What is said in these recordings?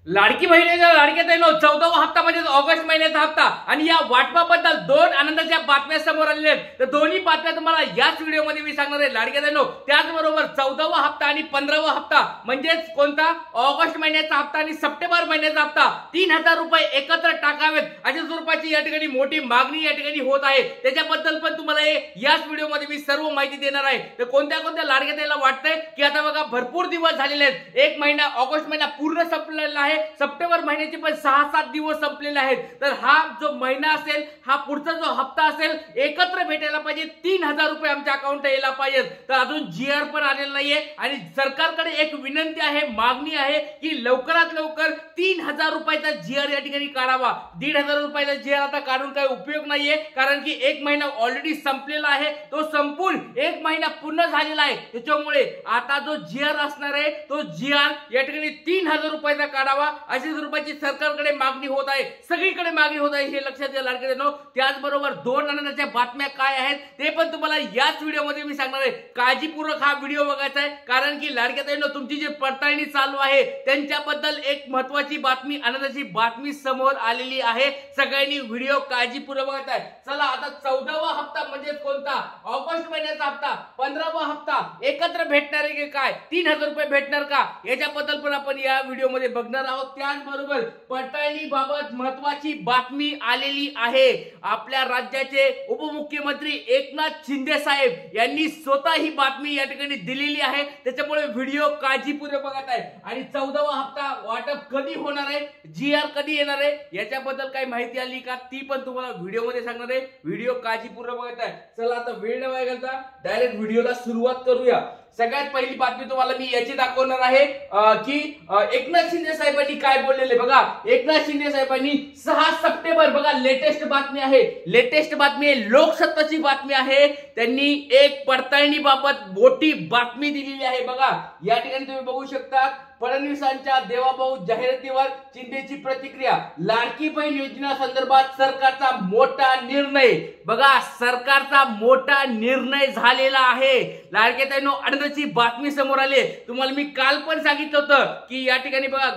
लाडकी बहिणीच्या लाडक्या ताईंनो 14वा हप्ता म्हणजे ऑगस्ट महिन्याचा हप्ता आणि या वाटपाबद्दल दोन आनंदाच्या बातम्या समोर आलेल्या आहेत। तर दोन्ही बातम्या तुम्हाला याच व्हिडिओमध्ये मी सांगणार आहे लाडक्या ताईंनो। त्याचबरोबर 14वा हप्ता आणि 15वा हप्ता म्हणजेच कोणता ऑगस्ट महिन्याचा हप्ता आणि सप्टेंबर महिन्याचा हप्ता 3000 रुपये एकत्र टाकावेत अशा स्वरूपाची या ठिकाणी मोठी मागणी या ठिकाणी होत आहे। त्याच्याबद्दल पण तुम्हाला याच व्हिडिओमध्ये मी सर्व माहिती देणार आहे। तर कोणत्या कोणत्या लाडक्या ताईला वाटतंय की आता बघा भरपूर दिवस झालेले आहेत, एक महिना ऑगस्ट महिना पूर्ण संपलेला आहे, सप्टेंबर महिन्याचे पण 6-7 दिवस संपलेले आहेत, तर हा जो महिना असेल हा पुढचा जो हप्ता असेल एकत्र भेटायला पाहिजे, 3000 रुपये आमच्या अकाउंटला यायला पाहिजे। तर अजून जीआर पण आलेला नाहीये आणि सरकारकडे एक विनंती आहे, मागणी आहे की लवकरात लवकर 3000 रुपयाचा जीआर या ठिकाणी काढावा। 1500 रुपयाचा जीआर आता काढून काही उपयोग नाहीये, कारण की एक महिना ऑलरेडी संपलेला आहे, तो संपून एक महिना पूर्ण झालेला आहे। त्याच्यामुळे आता जो जीआर असणार आहे तो जीआर या ठिकाणी 3000 रुपयाचा काढावा अशी स्वरूपाची सरकारकडे मागणी होत आहे, सगळीकडे मागणी होत आहे, हे लक्षात घ्या लाडक्या ताईंनो। त्याचबरोबर दोन आनंदाच्या बातम्या काय आहेत ते पण तुम्हाला याच व्हिडिओमध्ये मी सांगणार आहे। काळजीपूर्वक हा व्हिडिओ बघायचा आहे, कारण की लाडक्या ताईंनो तुमची जी पडताळणी चालू आहे त्यांच्याबद्दल एक महत्त्वाची बातमी, आनंदाची बातमी समोर आलेली आहे। सगळ्यांनी व्हिडिओ काळजीपूर्वक बघायचा आहे। चला आता 14वा हप्ता म्हणजे कोणता, ऑगस्ट महिन्याचा हप्ता, 15वा हप्ता एकत्र भेटणार आहे की काय, 3000 रुपये भेटणार का, याच्याबद्दल पण आपण या व्हिडिओमध्ये बघणार आहोत। त्याचबरोबर पडताळणी बाबत महत्त्वाची बातमी आलेली आहे। आपल्या राज्याचे उपमुख्यमंत्री एकनाथ शिंदे साहेब यांनी स्वतः ही बातमी या ठिकाणी दिलेली आहे, त्याच्यामुळे व्हिडिओ काळजीपूर्वक बघत आहे। आणि 14वा हप्ता वाटप कधी होणार आहे, जीआर कधी येणार आहे, याच्याबद्दल काही माहिती आली का ती पण तुम्हाला व्हिडिओमध्ये सांगणार आहे। व्हिडिओ काळजीपूर्वक बघत आहे। चला आता वेळ न वाया घालता डायरेक्ट व्हिडिओला सुरुवात करूया। सगळ्यात पहिली बातमी तुम्हाला मी याची दाखवणार आहे की एकनाथ शिंदे साहेबांनी काय बोललेले बघा। एकनाथ शिंदे साहेबांनी 6 सप्टेंबर बघा, लेटेस्ट बातमी आहे, लेटेस्ट बातमी आहे, लोकसत्ताची बातमी आहे। त्यांनी एक पडताळणी बाबत मोठी बातमी दिलेली आहे बघा। या ठिकाणी तुम्ही बघू शकता फडणवीसांच्या देवाभाऊ जाहिरातीवर शिंदेची प्रतिक्रिया, लाडकी बहीण योजना संदर्भात सरकारचा मोठा निर्णय बघा, सरकारचा मोठा निर्णय झालेला आहे। लाडक्या ताईंनो आनंदाची बातमी समोर आली। तुम्हाला मी काल पण सांगितलं होतं की या ठिकाणी बघा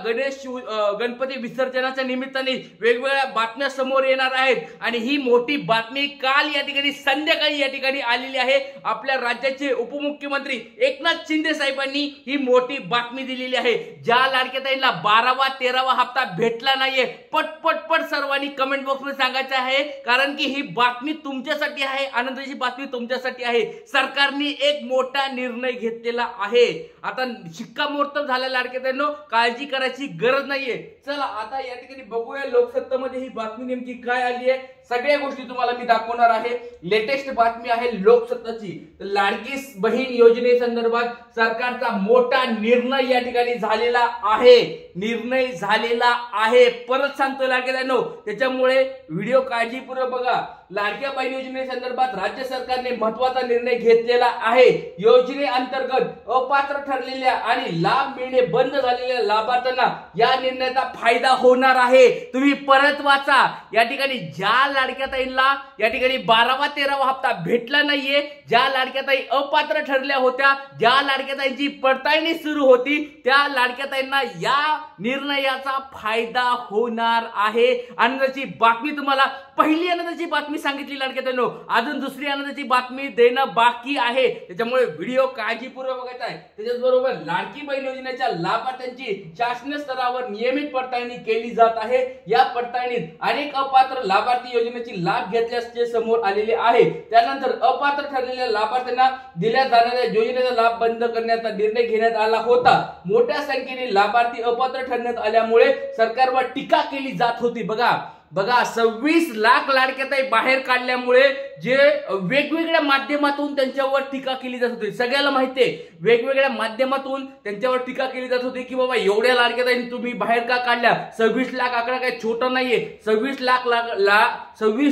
गणपती विसर्जनाच्या निमित्ताने वेगवेगळ्या बातम्या समोर येणार आहेत आणि ही मोठी बातमी काल या ठिकाणी संध्याकाळी या ठिकाणी आलेली आहे। आपल्या राज्याचे उपमुख्यमंत्री एकनाथ शिंदे साहेबांनी ही मोठी बातमी दिलेली आहे। ज्या लाडक्या ताईंना 12वा 13वा हप्ता भेटला नाहीये पटपट सर्वांनी कमेंट बॉक्स मध्ये सांगायचं आहे, कारण की ही बातमी तुमच्यासाठी आहे, आनंदाची बातमी तुमच्यासाठी आहे। सरकारने एक मोठा निर्णय घेतलेला आहे, आता शिक्कामोर्तब झाला लाडक्या ताईंनो, काळजी करायची गरज नाहीये। चला आता या ठिकाणी बघूया लोकसत्तामध्ये ही बातमी नेमकी काय आली आहे। सगळ्या गोष्टी तुम्हाला मी दाखवणार आहे। लेटेस्ट बातमी आहे लोकसत्ताची। लाडकी बहीण योजनेसंदर्भात सरकारचा मोठा निर्णय या ठिकाणी झालेला आहे, निर्णय झालेला आहे। परत सांगतो लाडक्या ताईंनो, त्याच्यामुळे व्हिडिओ काळजीपूर्वक बघा। लाडक्या बहीण योजनेसंदर्भात राज्य सरकारने महत्त्वाचा निर्णय घेतलेला आहे। योजनेअंतर्गत अपात्र ठरलेल्या आणि लाभ मिळणे बंद झालेल्या लाभार्थ्यांना या निर्णयाचा फायदा होणार आहे। तुम्ही परत वाचा। या ठिकाणी ज्या लाडक्या ताईंना या ठिकाणी 12वा 13वा हप्ता भेटला नाहीये, ज्या लाडक्या ताई अपात्र ठरल्या होत्या, ज्या लाडक्या ताईंची पडताळणी सुरू होती, त्या लाडक्या ताईंना या निर्णयाचा फायदा होणार आहे। आनंदाची बातमी तुम्हाला पहिली आनंदाची बातमी सांगितली लाडक्या ताईंनो, अजून दुसरी आनंदाची बातमी देणं बाकी आहे, त्याच्यामुळे व्हिडिओ काळजीपूर्वक बघायचा आहे। त्याचबरोबर लाडकी बहीण योजनेच्या लाभार्थ्यांची शासकीय स्तरावर नियमित पडताळणी केली जात आहे। या पडताळणीत अनेक अपात्र लाभार्थी योजनेची लाभ घेतल्याचे समोर आलेले आहे। त्यानंतर अपात्र ठरलेल्या लाभार्थ्यांना दिल्या जाणाऱ्या योजनेचा लाभ बंद करण्याचा निर्णय घेण्यात आला होता। मोठ्या संख्येने लाभार्थी अपात्र ठरण्यात आल्यामुळे सरकारवर टीका केली जात होती बघा। 26 लाख लाडक्या ताई बाहेर काढल्यामुळे जे वेगवेगळ्या माध्यमातून त्यांच्यावर टीका केली जात होती, सगळ्याला माहिती आहे, वेगवेगळ्या माध्यमातून त्यांच्यावर टीका केली जात होती की बाबा एवढ्या लाडक्या ताई तुम्ही बाहेर का काढल्या। 26 लाख आकडा काही छोटा नाहीये। 26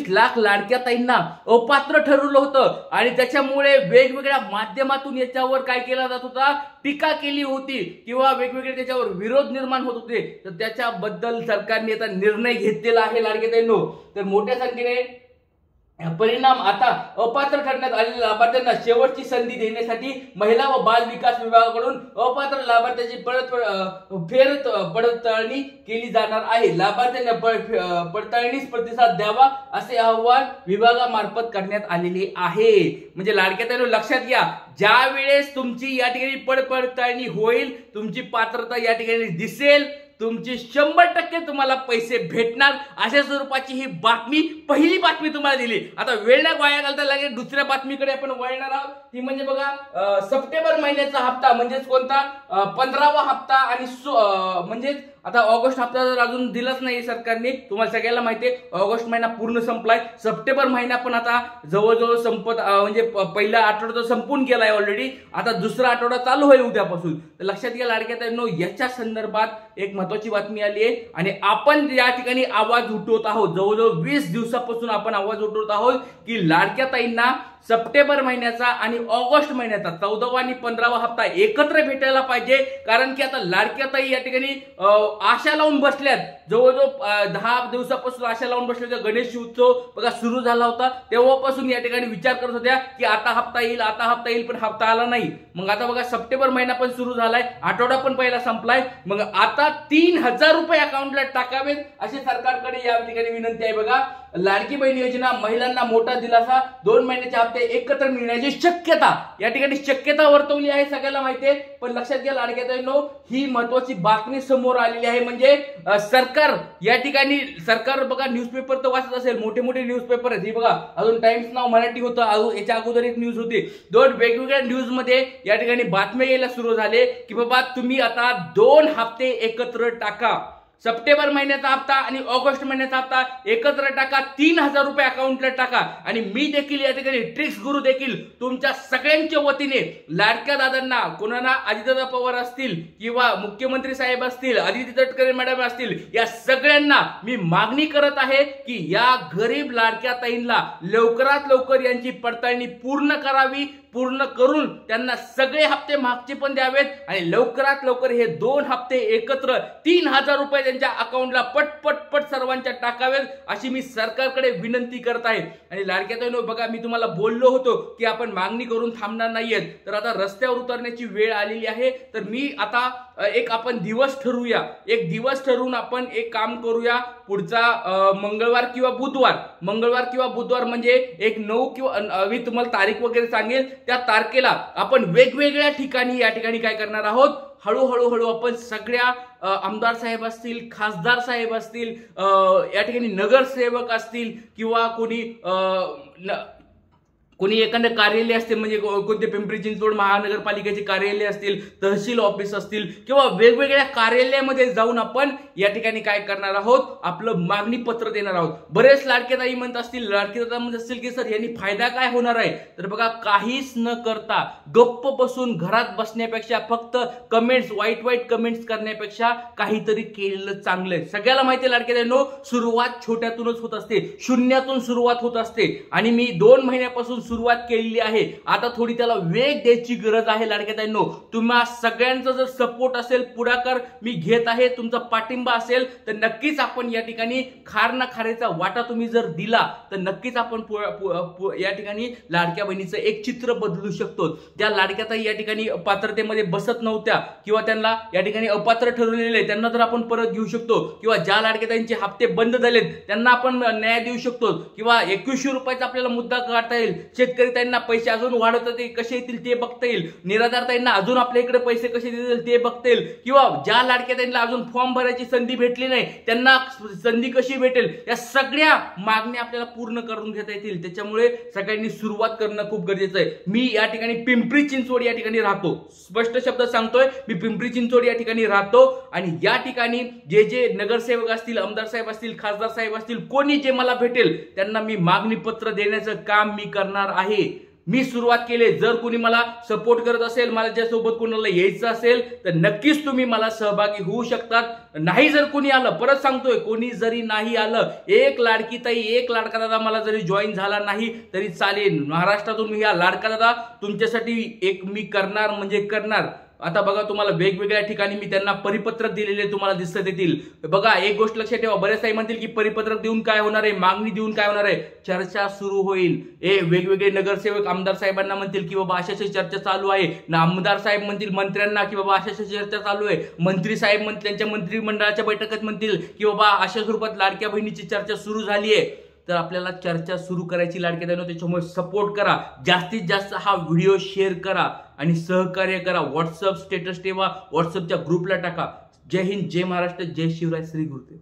लाख लाडक्या ताईंना अपात्र ठरवलं होतं आणि त्याच्यामुळे वेगवेगळ्या माध्यमातून याच्यावर काय केला जात होता, टीका केली होती किंवा वेगवेगळे त्याच्यावर विरोध निर्माण होत होते। तर त्याच्याबद्दल सरकारने आता निर्णय घेतलेला आहे लाडक्या ताईंनो। तर मोठ्या संख्येने परिणाम आता अपात्र ठरण्यात आलेल्या लाभार्थ्यांना शेवटची संधी देण्यासाठी महिला व बाल विकास विभागाकडून अपात्र लाभार्थ्यांची फेर पडताळणी केली जाणार आहे। लाभार्थ्यांना पडताळणीस प्रतिसाद द्यावा असे आवाहन विभागामार्फत करण्यात आलेले आहे। म्हणजे लाडक्या लक्षात घ्या, ज्या वेळेस तुमची या ठिकाणी पडताळणी होईल, तुमची पात्रता या ठिकाणी दिसेल, तुमची 100% तुम्हाला पैसे भेटणार अशा स्वरूपाची ही बातमी, पहिली बातमी तुम्हाला दिली। आता वेळ न वाया घालता लगेच दुसऱ्या बातमीकडे आपण वळणार आहोत। ती म्हणजे बघा, सप्टेंबर महिन्याचा हप्ता म्हणजेच कोणता 15वा हप्ता आणि म्हणजेच आता ऑगस्ट हप्ता जर अजून दिलाच नाही सरकारने, तुम्हाला सगळ्याला माहिती आहे ऑगस्ट महिना पूर्ण संपलाय, सप्टेंबर महिना पण आता जवळजवळ संपत म्हणजे पहिला आठवडा संपून गेलाय ऑलरेडी, आता दुसरा आठवडा चालू होईल उद्यापासून। तर लक्षात घ्या लाडक्या याच्या संदर्भात एक महत्त्वाची बातमी आली आहे आणि आपण या ठिकाणी आवाज उठवत आहोत। जवळजवळ 20 दिवसापासून आपण आवाज उठवत आहोत की लाडक्या ताईंना सप्टेंबर महिन्याचा आणि ऑगस्ट महिन्याचा 14वा आणि 15वा हप्ता एकत्र भेटायला पाहिजे। कारण की आता लाडक्या ताई या ठिकाणी आशा लावून बसल्यात, जवळजवळ 10 दिवसापासून आशा लावून बसल्या। गणेश उत्सव बघा सुरू झाला होता तेव्हापासून या ठिकाणी विचार करत होत्या की आता हप्ता येईल, आता हप्ता येईल, पण हप्ता आला नाही। मग आता बघा सप्टेंबर महिना पण सुरू झालाय, आठवडा पण पहिला संपलाय, मग आता 3000 रुपये अकाउंटला टाकावेत अशी सरकारकडे या ठिकाणी विनंती आहे। बघा, लाडकी बहीण योजना महिलांना मोठा दिलासा, 2 महिन्याचे हप्ते एकत्र मिळण्याची शक्यता या ठिकाणी शक्यता वर्तवली आहे, सगळ्याला माहिती आहे। पण लक्षात घ्या लाडक्या ताईंनो, ही महत्वाची बातमी समोर आलेली आहे। म्हणजे सरकार या ठिकाणी बघा न्यूजपेपर तर वाचत असेल, मोठे मोठे न्यूजपेपर आहेत, ही बघा अजून टाइम्स नाव मराठी होतं, याच्या अगोदर एक न्यूज होती, 2 वेगवेगळ्या न्यूज मध्ये या ठिकाणी बातम्या यायला सुरू झाले की बाबा तुम्ही आता 2 हप्ते एकत्र टाका, सप्टेंबर महिन्याचा हप्ता आणि ऑगस्ट महिन्याचा हप्ता एकत्र टाका, 3000 रुपये अकाउंटला टाका। आणि मी देखील या ठिकाणी ट्रिक्स गुरु देखील तुमच्या सगळ्यांच्या वतीने लाडक्या दादांना, कोणाला अजितदादा पवार असतील किंवा मुख्यमंत्री साहेब असतील, आदिती तटकरे मॅडम असतील, या सगळ्यांना मी मागणी करत आहे की या गरीब लाडक्या ताईंना लवकरात लवकर यांची पडताळणी पूर्ण करावी, पूर्ण करून त्यांना सगळे हप्ते मागचे पण द्यावेत आणि लवकरात लवकर हे 2 हप्ते एकत्र 3000 रुपये त्यांच्या अकाउंटला पट सर्वांच्या टाकावेत अशी मी सरकारकडे विनंती करत आहे। आणि लाडक्या ताईंनो बघा, मी तुम्हाला बोललो होतो की आपण मागणी करून थांबणार नाहीयेत, तर आता रस्त्यावर उतरण्याची वेळ आलेली आहे। तर मी आता आपण दिवस ठरवूया, एक दिवस ठरवून आपण एक काम करूया, पुढचा मंगळवार किंवा बुधवार म्हणजे एक 9 किंवा मी तुम्हाला तारीख वगैरे सांगेल, त्या तारखेला आपण वेगवेगळ्या ठिकाणी या ठिकाणी काय करणार आहोत, हळूहळू आपण सगळ्या आमदार साहेब असतील, खासदार साहेब असतील, या ठिकाणी नगरसेवक असतील किंवा कोणी एखादं कार्यालय असतील, म्हणजे कोणते पिंपरी चिंचवड महानगरपालिकेचे कार्यालय असतील, तहसील ऑफिस असतील किंवा वेगवेगळ्या कार्यालयामध्ये जाऊन आपण या ठिकाणी काय करणार आहोत, आपलं मागणी पत्र देणार आहोत। बरेच लाडके ताई म्हणत असतील, लाडके दादा म्हणत असतील की सर यांनी फायदा काय होणार आहे, तर बघा काहीच न करता गप्प बसून घरात बसण्यापेक्षा, फक्त कमेंट्स वाईट कमेंट्स करण्यापेक्षा काहीतरी केलेलं चांगलं। सगळ्याला माहिती आहे लाडके ताईंनो, सुरुवात छोट्यातूनच होत असते, शून्यातून सुरुवात होत असते आणि मी 2 महिन्यापासून सुरुवात केलेली आहे, आता थोडी त्याला वेग द्यायची गरज आहे। लाडक्या ताईंनो, तुम्हा सगळ्यांचा जर सपोर्ट असेल, पुढाकार मी घेत आहे, तुमचा पाठिंबा असेल तर नक्कीच आपण या ठिकाणी खार ना खारेचा वाटा तुम्ही जर दिला तर नक्कीच आपण या ठिकाणी लाडक्या बहिणीचं एक चित्र बदलू शकतो। त्या लाडक्या ताई या ठिकाणी पात्रतेमध्ये बसत नव्हत्या किंवा त्यांना या ठिकाणी अपात्र ठरवलेले, त्यांना तर आपण परत घेऊ शकतो, किंवा ज्या लाडक्या ताईंचे हप्ते बंद झालेत त्यांना आपण न्याय देऊ शकतो, किंवा 2100 रुपयाचा आपल्याला मुद्दा काढता येईल, शेतकरी ताईंना पैसे अजून वाढवता ते कसे येतील ते बघता येईल, निराधार ताईंना अजून आपल्या इकडे पैसे कसे देतील ते बघता येईल, किंवा ज्या लाडक्या ताईंना अजून फॉर्म भरायची संधी भेटली नाही त्यांना संधी कशी भेटेल, या सगळ्या मागण्या आपल्याला पूर्ण करून घेता येतील। त्याच्यामुळे सगळ्यांनी सुरुवात करणं खूप गरजेचं आहे। मी या ठिकाणी पिंपरी चिंचवड या ठिकाणी राहतो, स्पष्ट शब्द सांगतोय, मी पिंपरी चिंचवड या ठिकाणी राहतो आणि या ठिकाणी जे नगरसेवक असतील, आमदार साहेब असतील, खासदार साहेब असतील, कोणी जे मला भेटेल त्यांना मी मागणी पत्र देण्याचं काम मी करणार आहे। मी सुरुवात केली, जर कोणी मला सपोर्ट करत असेल, माझ्या सोबत कोणाला यायचं असेल तर नक्कीच तुम्ही मला सहभागी होऊ शकतात। नाही जर कोणी आलं, परत सांगतोय, कोणी जरी नाही आलं, एक लाडकी ताई, एक लाडका दादा मला जरी जॉईन झाला नाही तरी चालेल, महाराष्ट्रातून मी हा लाडका दादा तुमच्यासाठी एक मी करणार म्हणजे करणार। आता बघा तुम्हाला वेगवेगळ्या ठिकाणी मी त्यांना परिपत्रक दिलेले तुम्हाला दिसत येतील. बघा एक गोष्ट लक्षात ठेवा, बरेच काही म्हणतील की परिपत्रक देऊन काय होणार आहे, मागणी देऊन काय होणार आहे, चर्चा सुरू होईल. वेगवेगळे नगरसेवक आमदार साहेबांना म्हणतील की बाबा अशाशी चर्चा चालू आहे ना, आमदार साहेब म्हणतील मंत्र्यांना की बाबा अशाशी चर्चा चालू आहे, मंत्री साहेब त्यांच्या मंत्रिमंडळाच्या बैठकीत म्हणतील की बाबा अशा स्वरूपात लाडक्या बहिणीची चर्चा सुरू झाली आहे. तर आपल्याला चर्चा सुरू करायची लाडक्या बहिणींनो, त्याच्यामुळे सपोर्ट करा, जास्तीत जास्त हा व्हिडिओ शेअर करा आणि सहकार्य करा. व्हॉट्सअप स्टेटस ठेवा, व्हॉट्सअपच्या ग्रुपला टाका. जय हिंद, जय महाराष्ट्र, जय शिवराय, श्री गुरुदेव.